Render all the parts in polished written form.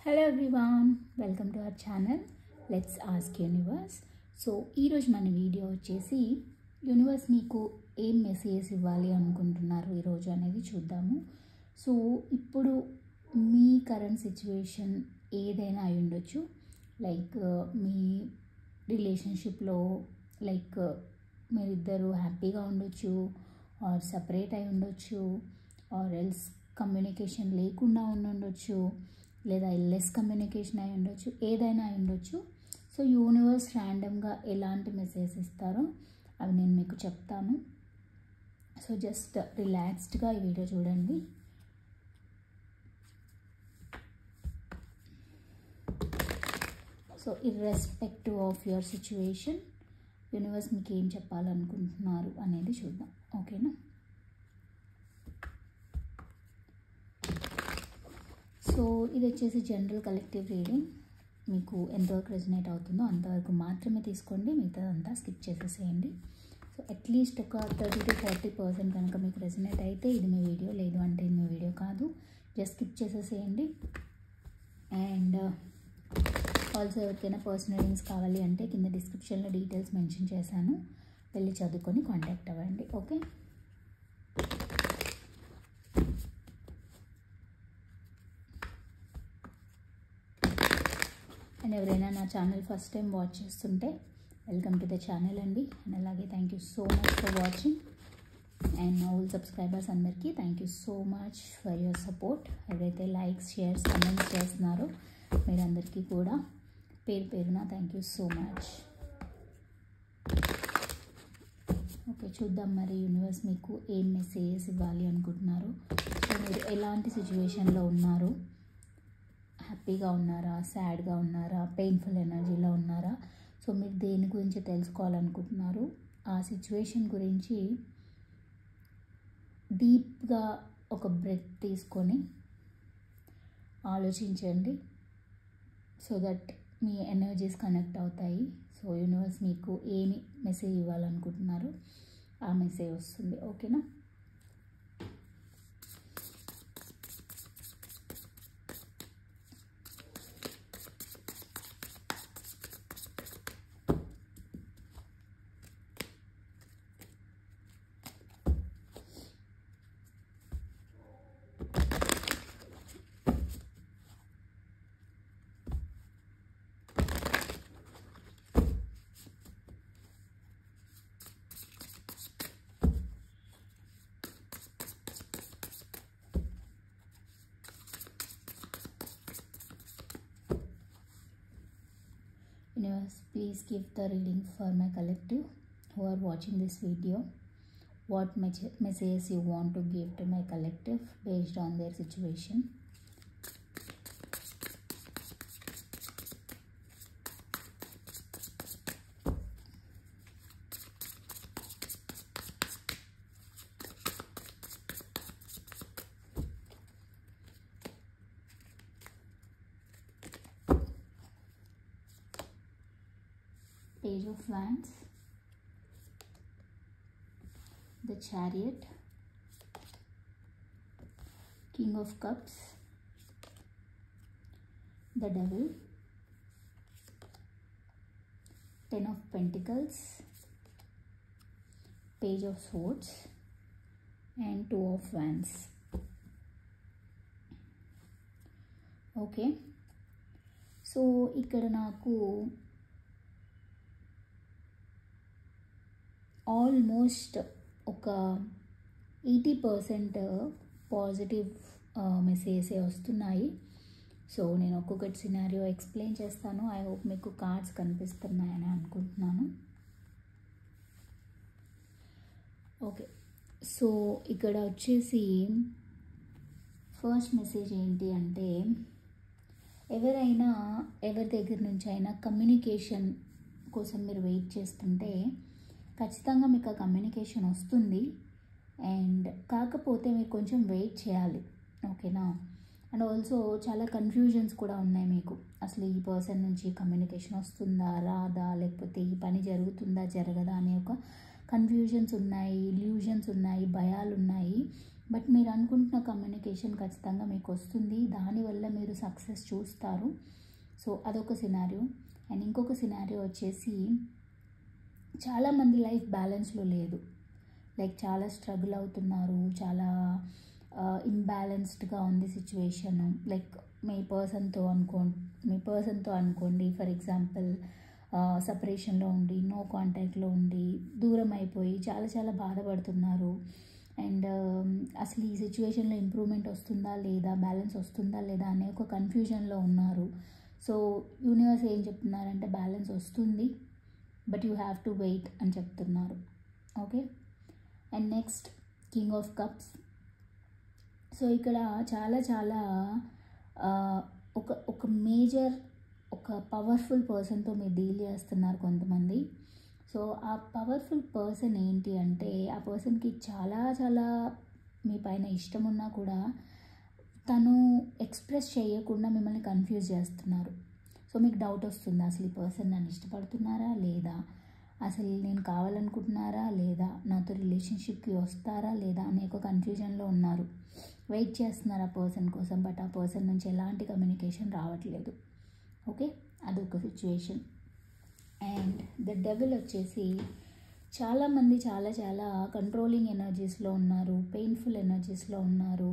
Hello everyone, welcome to our channel let's ask universe. So ఈరోజు మన video వచ్చేసి universe మీకు ఏం మెసేజ్ ఇవ్వాలి అనుకుంటున్నారు ఈరోజు అనేది చూద్దాము. సో ఇప్పుడు మీ కరెంట్ సిచ్యువేషన్ ఏదైనా అయి ఉండొచ్చు. లైక్ మీ రిలేషన్షిప్లో లైక్ మీరిద్దరూ హ్యాపీగా ఉండొచ్చు, ఆర్ సపరేట్ అయి ఉండొచ్చు, ఆర్ ఎల్స్ కమ్యూనికేషన్ లేకుండా ఉండొచ్చు, లేదా లెస్ కమ్యూనికేషన్ అయి ఉండొచ్చు, ఏదైనా అయి ఉండొచ్చు. సో యూనివర్స్ ర్యాండమ్గా ఎలాంటి మెసేజ్ ఇస్తారో అవి నేను మీకు చెప్తాను. సో జస్ట్ రిలాక్స్డ్గా ఈ వీడియో చూడండి. So irrespective of your situation universe మీకు ఏం చెప్పాలనుకుంటున్నారు అనేది చూద్దాం, ఓకేనా? సో ఇది వచ్చేసి జనరల్ కలెక్టివ్ రీడింగ్. మీకు ఎంతవరకు రెజనేట్ అవుతుందో అంతవరకు మాత్రమే తీసుకోండి, మిగతాదంతా స్కిప్ చేసేసేయండి. సో అట్లీస్ట్ ఒక 30 to 40% కనుక మీకు రెజనేట్ అయితే ఇది మీ వీడియో, లేదు అంటే ఇది మీ వీడియో కాదు, జస్ట్ స్కిప్ చేసేసేయండి. అండ్ ఆల్సో ఎవరికైనా పర్సనల్ రీడింగ్స్ కావాలి అంటే కింద డిస్క్రిప్షన్లో డీటెయిల్స్ మెన్షన్ చేశాను, వెళ్ళి చదువుకొని కాంటాక్ట్ అవ్వండి, ఓకే? అండ్ ఎవరైనా నా ఛానల్ ఫస్ట్ టైం వాచ్ చేస్తుంటే వెల్కమ్ టు ద ఛానల్ అండి. అండ్ అలాగే thank you so much for watching. And నా ఓల్డ్ సబ్స్క్రైబర్స్ అందరికీ thank you so much for your support. ఎవరైతే లైక్స్, షేర్స్, కమెంట్స్ చేస్తున్నారో మీరందరికీ కూడా పేరు పేరున thank you so much. Okay, చూద్దాం మరి యూనివర్స్ మీకు ఏం మెసేజ్ ఇవ్వాలి అనుకుంటున్నారు. సో మీరు ఎలాంటి సిచ్యువేషన్లో ఉన్నారు, హ్యాపీగా ఉన్నారా, సాడ్గా ఉన్నారా, పెయిన్ఫుల్ ఎనర్జీలో ఉన్నారా, సో మీరు దేని గురించి తెలుసుకోవాలనుకుంటున్నారు, ఆ సిచ్యువేషన్ గురించి డీప్గా ఒక బ్రెత్ తీసుకొని ఆలోచించండి. So that me energies connect అవుతాయి. సో యూనివర్స్ మీకు ఏమి మెసేజ్ ఇవ్వాలనుకుంటున్నారు ఆ మెసేజ్ వస్తుంది, ఓకేనా? Universe, please give the reading for my collective who are watching this video. What message you want to give to my collective based on their situation. Page of Wands, the Chariot, King of Cups, the Devil, Ten of Pentacles, Page of Swords, and Two of Wands. Okay, so ikkada naku almost ఒక 80% positive మెసేజే వస్తున్నాయి. So నేను ఒక్కొక్కటి scenario explain చేస్తాను. I hope మీకు cards కనిపిస్తున్నాయని అనుకుంటున్నాను. Okay, so ఇక్కడ వచ్చేసి first message ఏంటి అంటే, ఎవరైనా ఎవరి దగ్గర నుంచి అయినా కమ్యూనికేషన్ కోసం మీరు వెయిట్ చేస్తుంటే ఖచ్చితంగా మీకు ఆ కమ్యూనికేషన్ వస్తుంది. అండ్ కాకపోతే మీరు కొంచెం వెయిట్ చేయాలి, ఓకేనా? అండ్ ఆల్సో చాలా కన్ఫ్యూజన్స్ కూడా ఉన్నాయి మీకు. అసలు ఈ పర్సన్ నుంచి కమ్యూనికేషన్ వస్తుందా రాదా, లేకపోతే ఈ పని జరుగుతుందా జరగదా అనే ఒక కన్ఫ్యూజన్స్ ఉన్నాయి, ఇల్యూజన్స్ ఉన్నాయి, భయాలు ఉన్నాయి. బట్ మీరు అనుకుంటున్న కమ్యూనికేషన్ ఖచ్చితంగా మీకు వస్తుంది, దానివల్ల మీరు సక్సెస్ చూస్తారు. సో అదొక సినారియో. అండ్ ఇంకొక సినారియో వచ్చేసి చాలామంది లైఫ్ బ్యాలెన్స్లో లేదు, లైక్ చాలా స్ట్రగుల్ అవుతున్నారు, చాలా ఇంబ్యాలెన్స్డ్గా ఉంది సిచ్యువేషన్. లైక్ మీ పర్సన్తో అనుకోండి ఫర్ ఎగ్జాంపుల్ సపరేషన్లో ఉండి, నో కాంటాక్ట్లో ఉండి, దూరం అయిపోయి చాలా చాలా బాధపడుతున్నారు. అండ్ అసలు ఈ సిచ్యువేషన్లో ఇంప్రూవ్మెంట్ వస్తుందా లేదా, బ్యాలెన్స్ వస్తుందా లేదా అనే ఒక కన్ఫ్యూజన్లో ఉన్నారు. సో యూనివర్స్ ఏం చెప్తున్నారంటే బ్యాలెన్స్ వస్తుంది, but you have to wait అని చెప్తున్నారు. Okay. And next King of Cups. So ఇక్కడ చాలా చాలా ఒక మేజర్, ఒక పవర్ఫుల్ పర్సన్తో మీరు డీల్ చేస్తున్నారు కొంతమంది. సో ఆ పవర్ఫుల్ పర్సన్ ఏంటి అంటే, ఆ పర్సన్కి చాలా చాలా మీ పైన ఇష్టం ఉన్నా కూడా తను ఎక్స్ప్రెస్ చేయకుండా మిమ్మల్ని కన్ఫ్యూజ్ చేస్తున్నారు. సో మీకు డౌట్ వస్తుంది, అసలు ఈ పర్సన్ నన్ను ఇష్టపడుతున్నారా లేదా, అసలు నేను కావాలనుకుంటున్నారా లేదా, నాతో రిలేషన్షిప్కి వస్తారా లేదా అనే ఒక కన్ఫ్యూజన్లో ఉన్నారు. వెయిట్ చేస్తున్నారు ఆ పర్సన్ కోసం, బట్ ఆ పర్సన్ నుంచి ఎలాంటి కమ్యూనికేషన్ రావట్లేదు. ఓకే, అదొక సిచ్యువేషన్. అండ్ ద డెవిల్ వచ్చేసి చాలామంది చాలా చాలా కంట్రోలింగ్ ఎనర్జీస్లో ఉన్నారు, పెయిన్ఫుల్ ఎనర్జీస్లో ఉన్నారు.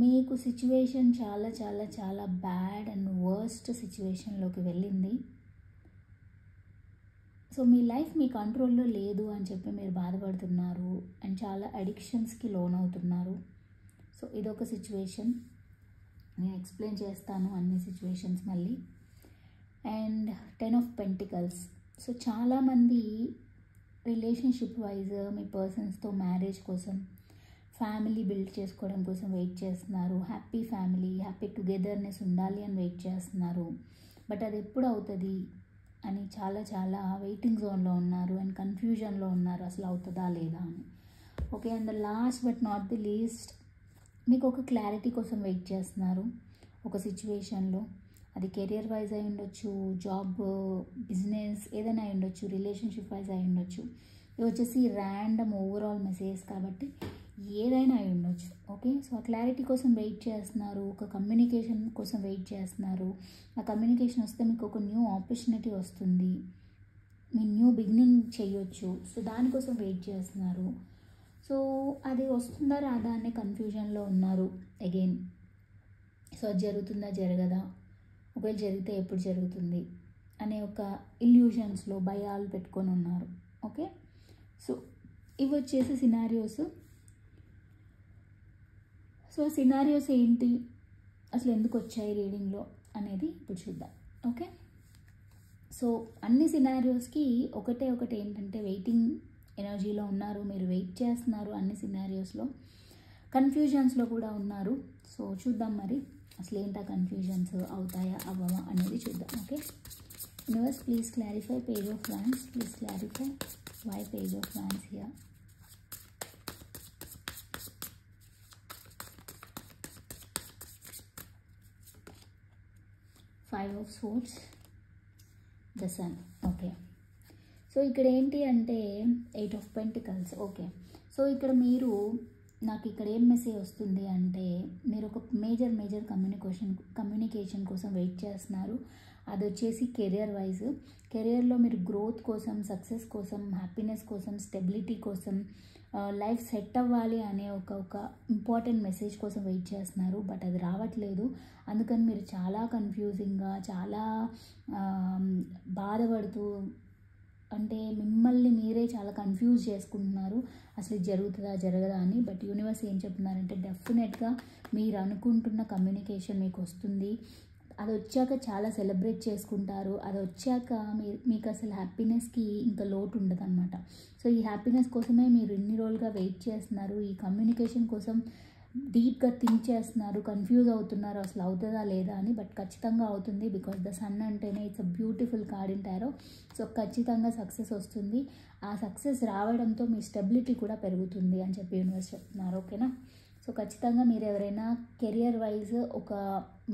మీకు సిచ్యువేషన్ చాలా చాలా చాలా బ్యాడ్ అండ్ వర్స్ట్ సిచ్యువేషన్లోకి వెళ్ళింది. సో మీ లైఫ్ మీ కంట్రోల్లో లేదు అని చెప్పి మీరు బాధపడుతున్నారు అండ్ చాలా అడిక్షన్స్కి లోన్ అవుతున్నారు. సో ఇదొక సిచ్యువేషన్. నేను ఎక్స్ప్లెయిన్ చేస్తాను అన్ని సిచ్యువేషన్స్ మళ్ళీ. And 10 of pentacles. సో చాలామంది రిలేషన్షిప్ వైజ్ మీ పర్సన్స్తో మ్యారేజ్ కోసం, ఫ్యామిలీ బిల్డ్ చేసుకోవడం కోసం వెయిట్ చేస్తున్నారు. హ్యాపీ ఫ్యామిలీ, హ్యాపీ టుగెదర్నెస్ ఉండాలి అని వెయిట్ చేస్తున్నారు. బట్ అది ఎప్పుడు అవుతుంది అని చాలా చాలా వెయిటింగ్ జోన్లో ఉన్నారు అండ్ కన్ఫ్యూజన్లో ఉన్నారు, అసలు అవుతుందా లేదా అని. Okay. And the last but not the least, మీకు ఒక క్లారిటీ కోసం వెయిట్ చేస్తున్నారు ఒక సిచ్యువేషన్లో. అది కెరియర్ వైజ్ అయి ఉండొచ్చు, జాబ్, బిజినెస్ ఏదైనా అయి ఉండొచ్చు, రిలేషన్షిప్ వైజ్ అయి ఉండొచ్చు. ఇవి వచ్చేసి ర్యాండమ్ ఓవరాల్ మెసేజ్ కాబట్టి ఏదైనా అయి ఉండొచ్చు. ఓకే. సో ఆ క్లారిటీ కోసం వెయిట్ చేస్తున్నారు, ఒక కమ్యూనికేషన్ కోసం వెయిట్ చేస్తున్నారు. ఆ కమ్యూనికేషన్ వస్తే మీకు ఒక న్యూ ఆపర్చునిటీ వస్తుంది, మీ న్యూ బిగినింగ్ చేయొచ్చు. సో దానికోసం వెయిట్ చేస్తున్నారు. సో అది వస్తుందా రాదా అనే కన్ఫ్యూజన్లో ఉన్నారు అగైన్. సో అది జరుగుతుందా జరగదా, ఒకవేళ జరిగితే ఎప్పుడు జరుగుతుంది అనే ఒక ఇల్యూషన్స్లో భయాలు పెట్టుకొని ఉన్నారు. ఓకే. సో ఇవి వచ్చేసి సినారియోస్. సో సినారియోస్ ఏంటి, అసలు ఎందుకు వచ్చాయి రీడింగ్లో అనేది ఇప్పుడు చూద్దాం. ఓకే. సో అన్ని సినారియోస్కి ఒకటే ఏంటంటే వెయిటింగ్ ఎనర్జీలో ఉన్నారు, మీరు వెయిట్ చేస్తున్నారు. అన్ని సినారియోస్లో కన్ఫ్యూజన్స్లో కూడా ఉన్నారు. సో చూద్దాం మరి అసలు ఏంటా కన్ఫ్యూజన్స్, అవుతాయా అవ్వవా అనేది చూద్దాం. Okay. Universe please clarify Page of Wands, please clarify why Page of Wands here. Five of Swords, the Sun. Okay. So ఇక్కడ ఏంటి అంటే 8 ఆఫ్ పెంటికల్స్. ఓకే. సో ఇక్కడ మీరు, నాకు ఇక్కడ ఏం మెసేజ్ వస్తుంది అంటే, మీరు ఒక మేజర్ కమ్యూనికేషన్ కోసం వెయిట్ చేస్తున్నారు. అది వచ్చేసి కెరియర్ వైజ్. కెరియర్లో మీరు గ్రోత్ కోసం, సక్సెస్ కోసం, హ్యాపీనెస్ కోసం, స్టెబిలిటీ కోసం, లైఫ్ సెట్ అవ్వాలి అనే ఒక ఇంపార్టెంట్ మెసేజ్ కోసం వెయిట్ చేస్తున్నారు. బట్ అది రావట్లేదు. అందుకని మీరు చాలా కన్ఫ్యూజింగ్గా, చాలా బాధపడుతూ, అంటే మిమ్మల్ని మీరే చాలా కన్ఫ్యూజ్ చేసుకుంటున్నారు, అసలు ఇది జరుగుతుందా జరగదా అని. బట్ యూనివర్స్ ఏం చెప్తున్నారంటే డెఫినెట్గా మీరు అనుకుంటున్న కమ్యూనికేషన్ మీకు వస్తుంది. అది వచ్చాక చాలా సెలబ్రేట్ చేసుకుంటారు. అది వచ్చాక మీకు అసలు హ్యాపీనెస్కి ఇంకా లోటు ఉండదు అనమాట. సో ఈ హ్యాపీనెస్ కోసమే మీరు ఇన్ని రోజులుగా వెయిట్ చేస్తున్నారు. ఈ కమ్యూనికేషన్ కోసం డీప్గా థింక్ చేస్తున్నారు, కన్ఫ్యూజ్ అవుతున్నారు అసలు అవుతుందా లేదా అని. బట్ ఖచ్చితంగా అవుతుంది, బికాస్ ద సన్ అంటేనే it's a beautiful card in tarot. So ఖచ్చితంగా సక్సెస్ వస్తుంది. ఆ సక్సెస్ రావడంతో మీ స్టెబిలిటీ కూడా పెరుగుతుంది అని చెప్పి యూనివర్స్ చెప్తున్నారు. ఓకేనా. సో ఖచ్చితంగా మీరు ఎవరైనా కెరియర్ వైజ్ ఒక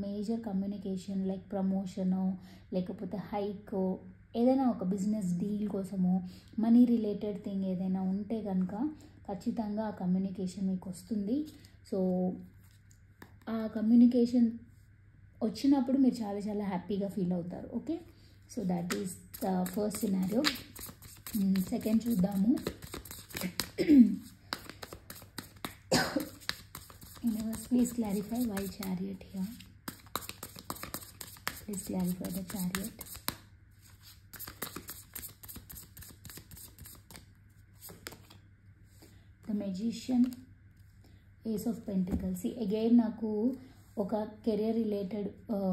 మేజర్ కమ్యూనికేషన్ లైక్ ప్రమోషనో, లేకపోతే హైకో, ఏదైనా ఒక బిజినెస్ డీల్ కోసమో, మనీ రిలేటెడ్ థింగ్ ఏదైనా ఉంటే కనుక ఖచ్చితంగా ఆ కమ్యూనికేషన్ మీకు వస్తుంది. సో ఆ కమ్యూనికేషన్ వచ్చినప్పుడు మీరు చాలా చాలా హ్యాపీగా ఫీల్ అవుతారు. Okay, so that is the first scenario. Second చూద్దాము. Universe, please clarify why chariot here. Please clarify the chariot. The magician, ace of pentacles. Again నాకు ఒక కెరియర్ రిలేటెడ్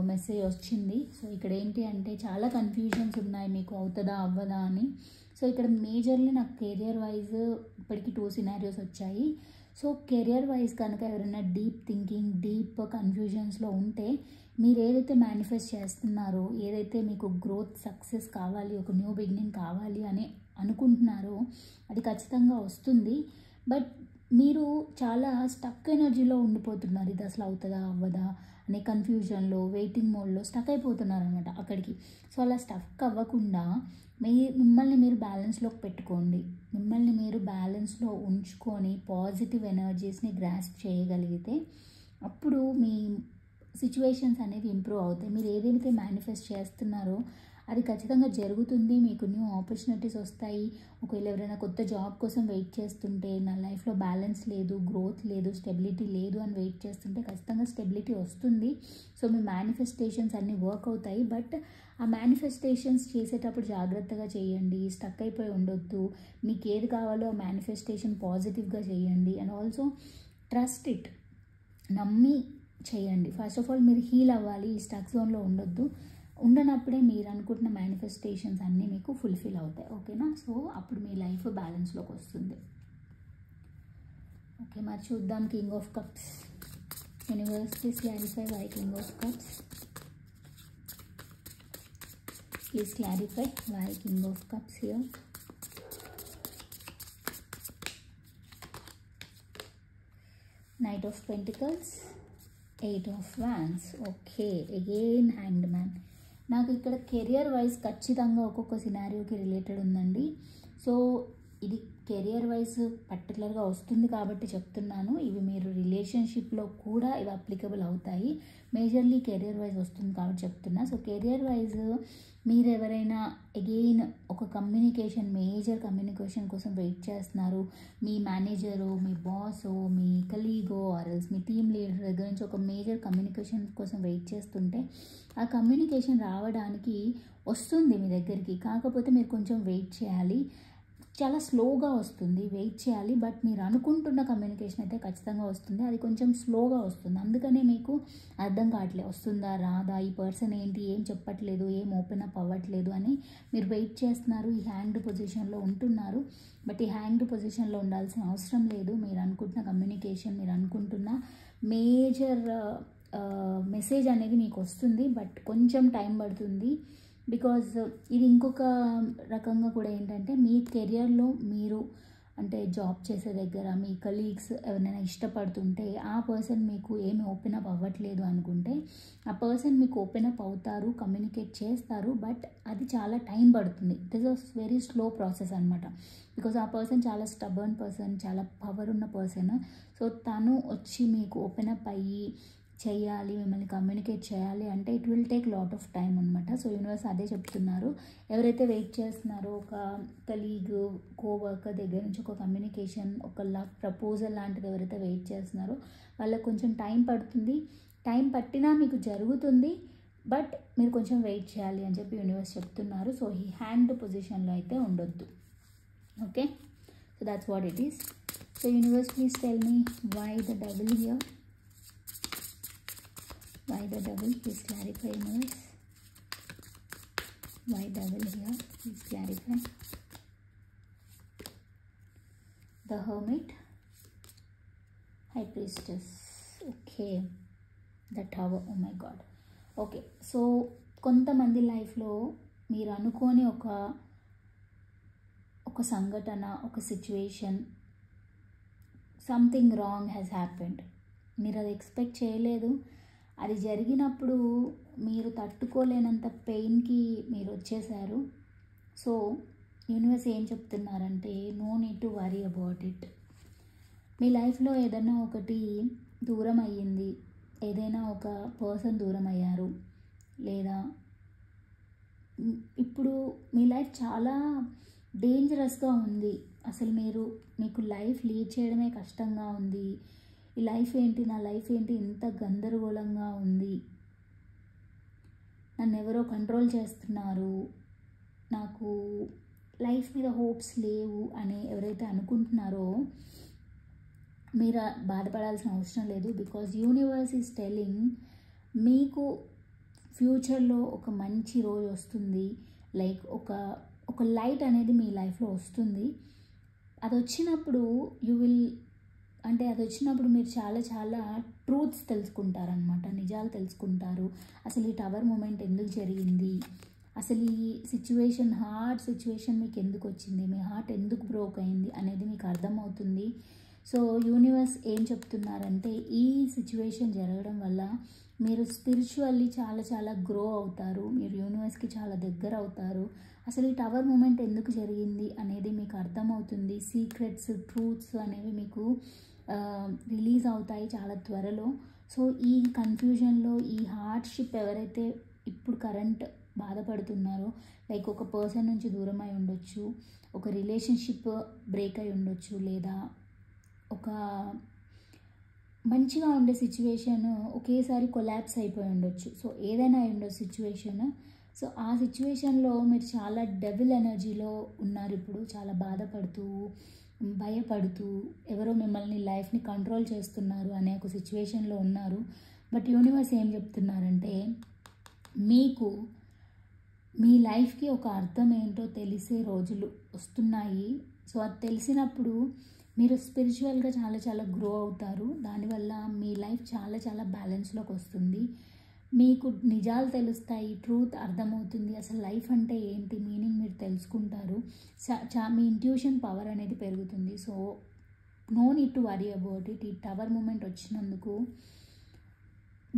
మెసేజ్ వచ్చింది. సో ఇక్కడ ఏంటి అంటే చాలా కన్ఫ్యూజన్స్ ఉన్నాయి మీకు, అవుతుందా అవ్వదా అని. సో ఇక్కడ మేజర్లీ నాకు కెరియర్ వైజ్ ఇప్పటికీ 2 సినారియోస్ వచ్చాయి. సో కెరియర్ వైజ్ కనుక ఎవరైనా డీప్ థింకింగ్, డీప్ కన్ఫ్యూజన్స్లో ఉంటే, మీరు ఏదైతే మేనిఫెస్ట్ చేస్తున్నారో, ఏదైతే మీకు గ్రోత్, సక్సెస్ కావాలి, ఒక న్యూ బిగినింగ్ కావాలి అని అనుకుంటున్నారో అది ఖచ్చితంగా వస్తుంది. బట్ మీరు చాలా స్టక్ ఎనర్జీలో ఉండిపోతున్నారు. ఇది అసలు అవుతుందా అవ్వదా అనే కన్ఫ్యూజన్లో, వెయిటింగ్ మోడ్లో స్టక్ అయిపోతున్నారు అనమాట అక్కడికి. సో అలా స్టక్ అవ్వకుండా మిమ్మల్ని మీరు బ్యాలెన్స్లోకి పెట్టుకోండి. మిమ్మల్ని మీరు బ్యాలెన్స్లో ఉంచుకొని పాజిటివ్ ఎనర్జీస్ని గ్రాస్ప్ చేయగలిగితే అప్పుడు మీ సిచ్యువేషన్స్ అనేది ఇంప్రూవ్ అవుతాయి. మీరు ఏదైతే మేనిఫెస్ట్ చేస్తున్నారో అది ఖచ్చితంగా జరుగుతుంది. మీకు న్యూ ఆపర్చునిటీస్ వస్తాయి. ఒకవేళ ఎవరైనా కొత్త జాబ్ కోసం వెయిట్ చేస్తుంటే, నా లైఫ్లో బ్యాలెన్స్ లేదు, గ్రోత్ లేదు, స్టెబిలిటీ లేదు అని వెయిట్ చేస్తుంటే ఖచ్చితంగా స్టెబిలిటీ వస్తుంది. సో మీ మేనిఫెస్టేషన్స్ అన్నీ వర్క్ అవుతాయి. బట్ ఆ మేనిఫెస్టేషన్స్ చేసేటప్పుడు జాగ్రత్తగా చేయండి, స్టక్ అయిపోయి ఉండొద్దు. మీకు ఏది కావాలో ఆ మేనిఫెస్టేషన్ పాజిటివ్గా చేయండి. అండ్ ఆల్సో ట్రస్ట్ ఇట్, నమ్మి చేయండి. ఫస్ట్ ఆఫ్ ఆల్ మీరు హీల్ అవ్వాలి, ఈ స్టక్ జోన్లో ఉండొద్దు. ఉండనప్పుడే మీరు అనుకుంటున్న మేనిఫెస్టేషన్స్ అన్నీ మీకు ఫుల్ఫిల్ అవుతాయి. ఓకేనా? సో అప్పుడు మీ లైఫ్ బ్యాలెన్స్లోకి వస్తుంది. ఓకే, మరి చూద్దాం King of Cups. Universe, please clarify why King of Cups. Please clarify why King of Cups here. Knight of Pentacles, 8 of Wands. Okay, again Hanged Man. నాకు ఇక్కడ కెరియర్ వైజ్ ఖచ్చితంగా ఒక్కొక్క సినారియోకి related ఉందండి. So ఇది career wise పర్టికులర్గా వస్తుంది కాబట్టి చెప్తున్నాను. ఇవి మీరు రిలేషన్షిప్లో కూడా ఇవి అప్లికబుల్ అవుతాయి. మేజర్లీ కెరియర్ వైజ్ వస్తుంది కాబట్టి చెప్తున్నా. సో కెరియర్ వైజ్ మీరు ఎవరైనా అగెయిన్ ఒక కమ్యూనికేషన్, మేజర్ కమ్యూనికేషన్ కోసం వెయిట్ చేస్తున్నారు. మీ మేనేజరు, మీ బాసో, మీ కలీగో ఆర్ఎల్స్ మీ టీమ్ లీడర్ దగ్గర నుంచి ఒక మేజర్ కమ్యూనికేషన్ కోసం వెయిట్ చేస్తుంటే ఆ కమ్యూనికేషన్ రావడానికి వస్తుంది మీ దగ్గరికి. కాకపోతే మీరు కొంచెం వెయిట్ చేయాలి. చాలా స్లోగా వస్తుంది, వెయిట్ చేయాలి. బట్ మీరు అనుకుంటున్న కమ్యూనికేషన్ అయితే ఖచ్చితంగా వస్తుంది. అది కొంచెం స్లోగా వస్తుంది. అందుకనే మీకు అర్థం కావట్లేదు వస్తుందా రాదా, ఈ పర్సన్ ఏంటి ఏం చెప్పట్లేదు, ఏం ఓపెన్ అప్ అవ్వట్లేదు అని మీరు వెయిట్ చేస్తున్నారు. ఈ హ్యాంగ్డ్ పొజిషన్లో ఉంటున్నారు. బట్ ఈ హ్యాంగ్డ్ పొజిషన్లో ఉండాల్సిన అవసరం లేదు. మీరు అనుకుంటున్న కమ్యూనికేషన్, మీరు అనుకుంటున్న మేజర్ మెసేజ్ అనేది మీకు వస్తుంది. బట్ కొంచెం టైం పడుతుంది. బికాజ్ ఇది ఇంకొక రకంగా కూడా ఏంటంటే, మీ కెరియర్లో మీరు అంటే జాబ్ చేసే దగ్గర మీ కలీగ్స్ ఎవరైనా ఇష్టపడుతుంటే ఆ పర్సన్ మీకు ఏమి ఓపెన్ అప్ అవ్వట్లేదు అనుకుంటే ఆ పర్సన్ మీకు ఓపెన్ అప్ అవుతారు, కమ్యూనికేట్ చేస్తారు. బట్ అది చాలా టైం పడుతుంది. It is a very slow process అనమాట. బికాజ్ ఆ పర్సన్ చాలా స్టబర్న్ పర్సన్, చాలా పవర్ ఉన్న పర్సన్. సో తను వచ్చి మీకు ఓపెన్ అప్ అయ్యి చేయాలి, మిమ్మల్ని కమ్యూనికేట్ చేయాలి అంటే it will take lot of time అనమాట. సో యూనివర్స్ అదే చెప్తున్నారు. ఎవరైతే వెయిట్ చేస్తున్నారో ఒక కలీగ్, కోవర్కర్ దగ్గర నుంచి ఒక కమ్యూనికేషన్, ఒక లవ్ ప్రపోజల్ లాంటిది ఎవరైతే వెయిట్ చేస్తున్నారో వాళ్ళకి కొంచెం టైం పడుతుంది. టైం పట్టినా మీకు జరుగుతుంది. బట్ మీరు కొంచెం వెయిట్ చేయాలి అని చెప్పి యూనివర్స్ చెప్తున్నారు. సో ఈ హ్యాండ్ పొజిషన్లో అయితే ఉండొద్దు. Okay, so that's what it is. So universe, please tell me why the devil here. Why the devil? Please clarify, universe. Why devil here? Please clarify. The hermit, high priestess. Okay, the tower. Oh my god. Okay, so కొంతమంది లైఫ్లో మీరు అనుకోని ఒక సంఘటన, ఒక situation, something wrong has happened. మీరు అది expect చేయలేదు. అది జరిగినప్పుడు మీరు తట్టుకోలేనంత పెయిన్కి మీరు వచ్చేసారు. సో యూనివర్స్ ఏం చెప్తున్నారంటే, no need to worry about it. మీ లైఫ్లో ఏదైనా ఒకటి దూరం అయ్యింది, ఏదైనా ఒక పర్సన్ దూరం అయ్యారు, లేదా ఇప్పుడు మీ లైఫ్ చాలా డేంజరస్గా ఉంది. అసలు మీకు లైఫ్ లీడ్ చేయడమే కష్టంగా ఉంది. ఈ లైఫ్ ఏంటి, నా లైఫ్ ఏంటి ఇంత గందరగోళంగా ఉంది, నన్ను ఎవరో కంట్రోల్ చేస్తున్నారు, నాకు లైఫ్ మీద హోప్స్ లేవు అని ఎవరైతే అనుకుంటున్నారో మీరు బాధపడాల్సిన అవసరం లేదు. బికాజ్ యూనివర్స్ ఈజ్ టెల్లింగ్ మీకు ఫ్యూచర్లో ఒక మంచి రోజు వస్తుంది. లైక్ ఒక లైట్ అనేది మీ లైఫ్లో వస్తుంది. అది వచ్చినప్పుడు అది వచ్చినప్పుడు మీరు చాలా చాలా ట్రూత్స్ తెలుసుకుంటారనమాట, నిజాలు తెలుసుకుంటారు. అసలు ఈ టవర్ మూమెంట్ ఎందుకు జరిగింది, అసలు ఈ హార్డ్ సిచ్యువేషన్ మీకు ఎందుకు వచ్చింది, మీ హార్ట్ ఎందుకు బ్రోక్ అయింది అనేది మీకు అర్థమవుతుంది. సో యూనివర్స్ ఏం చెప్తున్నారంటే ఈ సిచ్యువేషన్ జరగడం వల్ల మీరు స్పిరిచువల్లీ చాలా చాలా గ్రో అవుతారు, మీరు యూనివర్స్కి చాలా దగ్గర అవుతారు. అసలు ఈ టవర్ మూమెంట్ ఎందుకు జరిగింది అనేది మీకు అర్థమవుతుంది. సీక్రెట్స్, ట్రూత్స్ అనేవి మీకు రిలీజ్ అవుతాయి చాలా త్వరలో. సో ఈ కన్ఫ్యూజన్లో, ఈ హార్డ్షిప్ ఎవరైతే ఇప్పుడు కరెంట్ బాధపడుతున్నారో, లైక్ ఒక పర్సన్ నుంచి దూరం అయి ఉండొచ్చు, ఒక రిలేషన్షిప్ బ్రేక్ అయి ఉండొచ్చు, లేదా ఒక మంచిగా ఉండే సిచ్యువేషన్ ఒకేసారి కొలాప్స్ అయిపోయి ఉండొచ్చు. సో ఏదైనా అయి ఉండొచ్చు సిచ్యువేషన్. సో ఆ సిచ్యువేషన్లో మీరు చాలా డెవిల్ ఎనర్జీలో ఉన్నారు. ఇప్పుడు చాలా బాధపడుతూ, భయపడుతూ, ఎవరో మిమ్మల్ని లైఫ్ని కంట్రోల్ చేస్తున్నారు అనే ఒక సిచ్యువేషన్లో ఉన్నారు. బట్ యూనివర్స్ ఏం చెప్తున్నారంటే మీకు మీ లైఫ్కి ఒక అర్థం ఏంటో తెలిసే రోజులు వస్తున్నాయి. సో అది తెలిసినప్పుడు మీరు స్పిరిచువల్గా చాలా చాలా గ్రో అవుతారు. దానివల్ల మీ లైఫ్ చాలా చాలా బ్యాలెన్స్లోకి వస్తుంది. మీకు నిజాలు తెలుస్తాయి, ట్రూత్ అర్థమవుతుంది, అసలు లైఫ్ అంటే ఏంటి, మీనింగ్ మీరు తెలుసుకుంటారు. మీ ఇంట్యూషన్ పవర్ అనేది పెరుగుతుంది. So no need to worry about it. ఈ టవర్ మూమెంట్ వచ్చినందుకు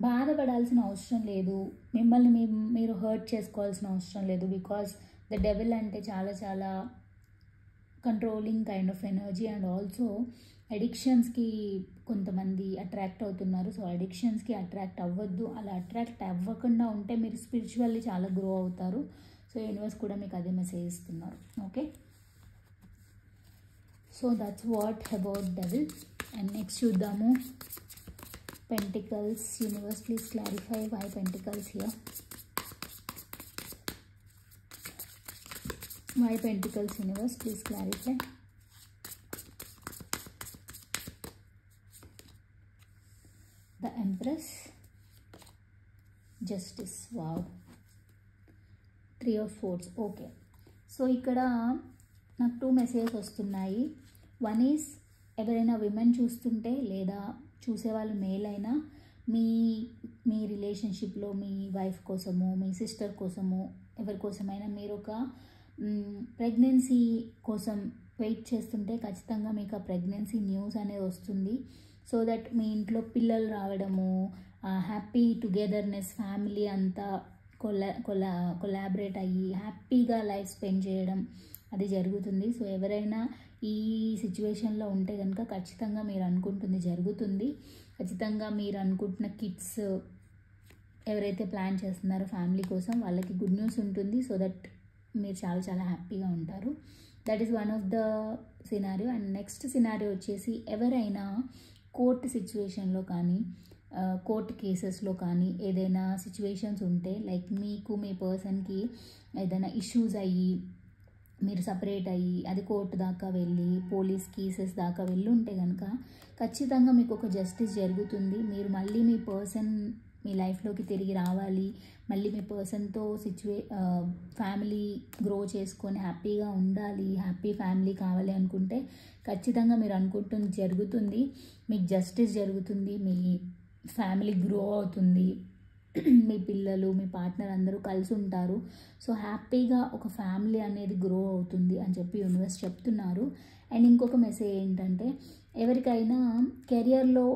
బాధపడాల్సిన అవసరం లేదు, మిమ్మల్ని మీరు హర్ట్ చేసుకోవాల్సిన అవసరం లేదు. బికాజ్ ద డెవిల్ అంటే చాలా చాలా controlling kind of energy. And also అడిక్షన్స్కి కొంతమంది అట్రాక్ట్ అవుతున్నారు. సో అడిక్షన్స్కి అట్రాక్ట్ అవ్వద్దు. అలా అట్రాక్ట్ అవ్వకుండా ఉంటే మీరు స్పిరిచువల్లీ చాలా గ్రో అవుతారు. సో యూనివర్స్ కూడా మీకు అదే మెసేజ్ ఇస్తున్నారు. Okay, so that's what about devil. And next చూద్దాము Pentacles. Universe, please clarify why Pentacles here. Why Pentacles, Universe, please clarify. The Empress, Justice. Wow. 3 of Swords. Okay. So ఇక్కడ నాకు 2 messages వస్తున్నాయి. One is ఎవరైనా women చూస్తుంటే, లేదా చూసేవాళ్ళు male అయినా, మీ రిలేషన్షిప్లో మీ వైఫ్ కోసము, మీ సిస్టర్ కోసము, ఎవరి కోసమైనా మీరు ఒక ప్రెగ్నెన్సీ కోసం వెయిట్ చేస్తుంటే ఖచ్చితంగా మీకు ఆ ప్రెగ్నెన్సీ న్యూస్ అనేది వస్తుంది. సో దట్ మీ ఇంట్లో పిల్లలు రావడము, హ్యాపీ టుగెదర్నెస్, ఫ్యామిలీ అంతా కొలాబరేట్ అయ్యి హ్యాపీగా లైఫ్ స్పెండ్ చేయడం అది జరుగుతుంది. సో ఎవరైనా ఈ సిచ్యువేషన్లో ఉంటే కనుక ఖచ్చితంగా మీరు అనుకుంటుంది జరుగుతుంది. ఖచ్చితంగా మీరు అనుకుంటున్న కిడ్స్ ఎవరైతే ప్లాన్ చేస్తున్నారో ఫ్యామిలీ కోసం, వాళ్ళకి గుడ్ న్యూస్ ఉంటుంది. సో దట్ మీరు చాలా చాలా హ్యాపీగా ఉంటారు. That is one of the scenario. And next scenario వచ్చేసి ఎవరైనా కోర్టు సిచ్యువేషన్లో కానీ, కోర్టు కేసెస్లో కానీ ఏదైనా సిచ్యువేషన్స్ ఉంటే, లైక్ మీకు మీ పర్సన్కి ఏదైనా ఇష్యూస్ అయ్యి మీరు సపరేట్ అయ్యి అది కోర్టు దాకా వెళ్ళి పోలీస్ కేసెస్ దాకా వెళ్ళి ఉంటే కనుక ఖచ్చితంగా మీకు ఒక జస్టిస్ జరుగుతుంది. మీరు మళ్ళీ మీ పర్సన్ మీ లైఫ్లోకి తిరిగి రావాలి, మళ్ళీ మీ పర్సన్తో ఫ్యామిలీ గ్రో చేసుకొని హ్యాపీగా ఉండాలి, హ్యాపీ ఫ్యామిలీ కావాలి అనుకుంటే ఖచ్చితంగా మీరు అనుకుంటుంది జరుగుతుంది. మీకు జస్టిస్ జరుగుతుంది, మీ ఫ్యామిలీ గ్రో అవుతుంది, మీ పిల్లలు మీ పార్ట్నర్ అందరూ కలిసి ఉంటారు. సో హ్యాపీగా ఒక ఫ్యామిలీ అనేది గ్రో అవుతుంది అని చెప్పి యూనివర్స్ చెప్తున్నారు. అండ్ ఇంకొక మెసేజ్ ఏంటంటే ఎవరికైనా కెరియర్లో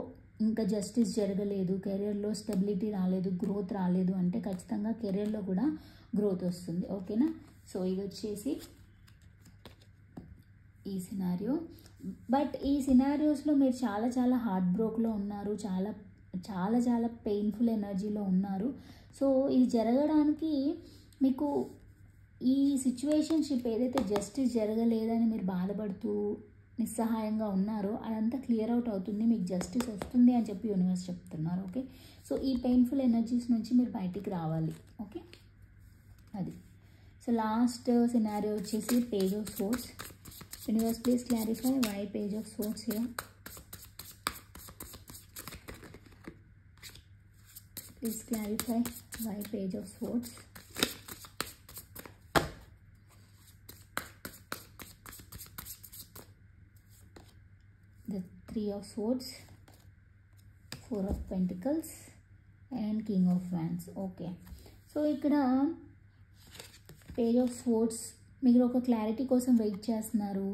ఇంకా జస్టిస్ జరగలేదు, కెరియర్లో స్టెబిలిటీ రాలేదు, గ్రోత్ రాలేదు అంటే ఖచ్చితంగా కెరియర్లో కూడా గ్రోత్ వస్తుంది. ఓకేనా, సో ఇది వచ్చేసి ఈ సినారియో. బట్ ఈ సినారియోస్లో మీరు చాలా చాలా హార్ట్ బ్రోక్లో ఉన్నారు, చాలా చాలా చాలా పెయిన్ఫుల్ ఎనర్జీలో ఉన్నారు. సో ఇది జరగడానికి మీకు ఈ సిచ్యువేషన్షిప్ ఏదైతే జస్టిస్ జరగలేదని మీరు బాధపడుతూ నిస్సహాయంగా ఉన్నారో అదంతా క్లియర్ అవుట్ అవుతుంది, మీకు జస్టిస్ వస్తుంది అని చెప్పి యూనివర్స్ చెప్తున్నారు. ఓకే, సో ఈ పెయిన్ఫుల్ ఎనర్జీస్ నుంచి మీరు బయటికి రావాలి. ఓకే, అది. సో లాస్ట్ సినారియో వచ్చేసి Page of Swords. Universe please clarify why Page of Swords here. Please clarify why page of swords. The 3 of swords, 4 of pentacles and king of wands. Okay, so ikkada page of swords మీరు ఒక clarity కోసం wait చేస్తున్నారు,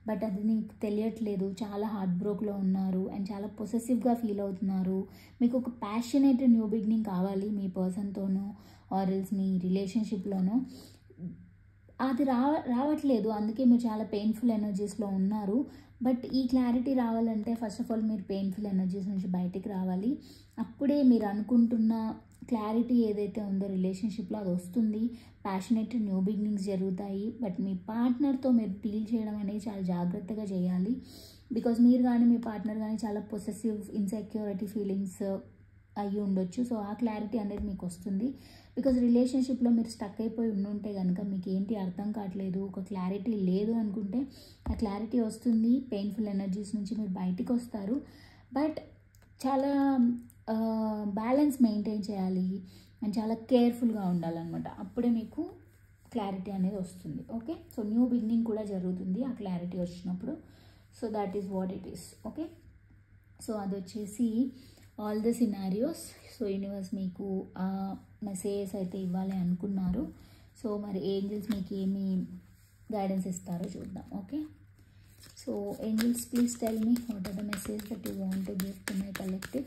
but అది మీకు తెలియట్లేదు, చాలా heart బ్రోక్లో ఉన్నారు and చాలా పొసెసివ్గా ఫీల్ అవుతున్నారు. మీకు ఒక ప్యాషనేటెడ్ న్యూ బిగినింగ్ కావాలి మీ పర్సన్తోనో ఆర్ ఎల్స్ మీ రిలేషన్షిప్లోనో. అది రావట్లేదు, అందుకే మీరు చాలా పెయిన్ఫుల్ ఎనర్జీస్లో ఉన్నారు. బట్ ఈ క్లారిటీ రావాలంటే ఫస్ట్ ఆఫ్ ఆల్ మీరు పెయిన్ఫుల్ ఎనర్జీస్ నుంచి బయటికి రావాలి. అప్పుడే మీరు అనుకుంటున్న క్లారిటీ ఏదైతే ఉందో రిలేషన్షిప్లో అది వస్తుంది, ప్యాషనేట్ న్యూ బిగినింగ్స్ జరుగుతాయి. బట్ మీ పార్ట్నర్తో మీరు డీల్ చేయడం అనేది చాలా జాగ్రత్తగా చేయాలి. బికాజ్ మీరు కానీ మీ పార్ట్నర్ కానీ చాలా పొసెసివ్ ఇన్సెక్యూరిటీ ఫీలింగ్స్ అయ్యి ఉండొచ్చు. సో ఆ క్లారిటీ అనేది మీకు వస్తుంది. బికాజ్ రిలేషన్షిప్లో మీరు స్టక్ అయిపోయి ఉండుంటే కనుక మీకు ఏంటి అర్థం కావట్లేదు, ఒక క్లారిటీ లేదు అనుకుంటే ఆ క్లారిటీ వస్తుంది, పెయిన్ఫుల్ ఎనర్జీస్ నుంచి మీరు బయటికి వస్తారు. బట్ చాలా బ్యాలెన్స్ మెయింటైన్ చేయాలి అండ్ చాలా కేర్ఫుల్గా ఉండాలన్నమాట, అప్పుడే మీకు క్లారిటీ అనేది వస్తుంది. ఓకే, సో న్యూ బిగినింగ్ కూడా జరుగుతుంది ఆ క్లారిటీ వచ్చినప్పుడు. So that is what it is. Okay, so అది వచ్చేసి all the scenarios. So universe మీకు ఆ మెసేజెస్ అయితే ఇవ్వాలి అనుకున్నారు. సో మరి ఏంజల్స్ మీకు ఏమి గైడెన్స్ ఇస్తారో చూద్దాం. Okay, so angels please tell me what are the message that you want to give to my collective.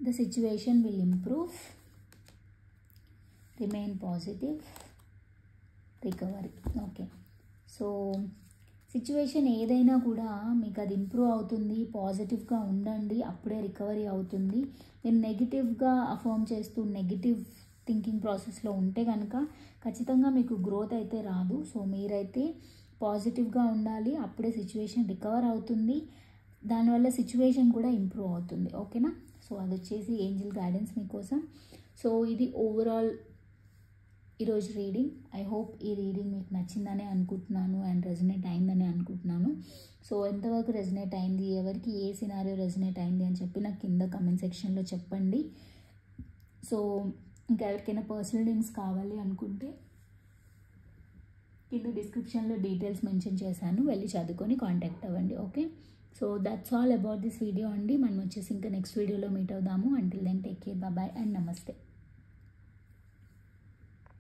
The situation will improve, remain positive, recovery. Okay, so situation ఏదైనా కూడా మీకు అది improve అవుతుంది, పాజిటివ్గా ఉండండి, అప్పుడే రికవరీ అవుతుంది. మీరు నెగిటివ్గా అఫర్మ్ చేస్తూ నెగిటివ్ థింకింగ్ ప్రాసెస్లో ఉంటే కనుక ఖచ్చితంగా మీకు గ్రోత్ అయితే రాదు. సో మీరైతే పాజిటివ్గా ఉండాలి, అప్పుడే సిచ్యువేషన్ రికవర్ అవుతుంది, దానివల్ల సిచ్యువేషన్ కూడా ఇంప్రూవ్ అవుతుంది. ఓకేనా, సో అది వచ్చేసి ఏంజల్ గైడెన్స్ మీకోసం. సో ఇది ఓవరాల్ ఈరోజు రీడింగ్. ఐ హోప్ ఈ రీడింగ్ మీకు నచ్చిందని అనుకుంటున్నాను అండ్ రెజనేట్ అయిందని అనుకుంటున్నాను. సో ఎంతవరకు రెజనేట్ అయింది, ఎవరికి ఏ సినారియో రెజనేట్ అయింది అని చెప్పి నాకు కింద కమెంట్ సెక్షన్లో చెప్పండి. సో ఇంకా ఎవరికైనా పర్సనల్ లింక్స్ కావాలి అనుకుంటే కింద డిస్క్రిప్షన్లో డీటెయిల్స్ మెన్షన్ చేశాను, వెళ్ళి చదువుకొని కాంటాక్ట్ అవ్వండి. Okay, so that's all about this video అండి. మనం వచ్చేసి ఇంకా నెక్స్ట్ వీడియోలో మీట్ అవుదాము. Until then take care, bye and నమస్తే.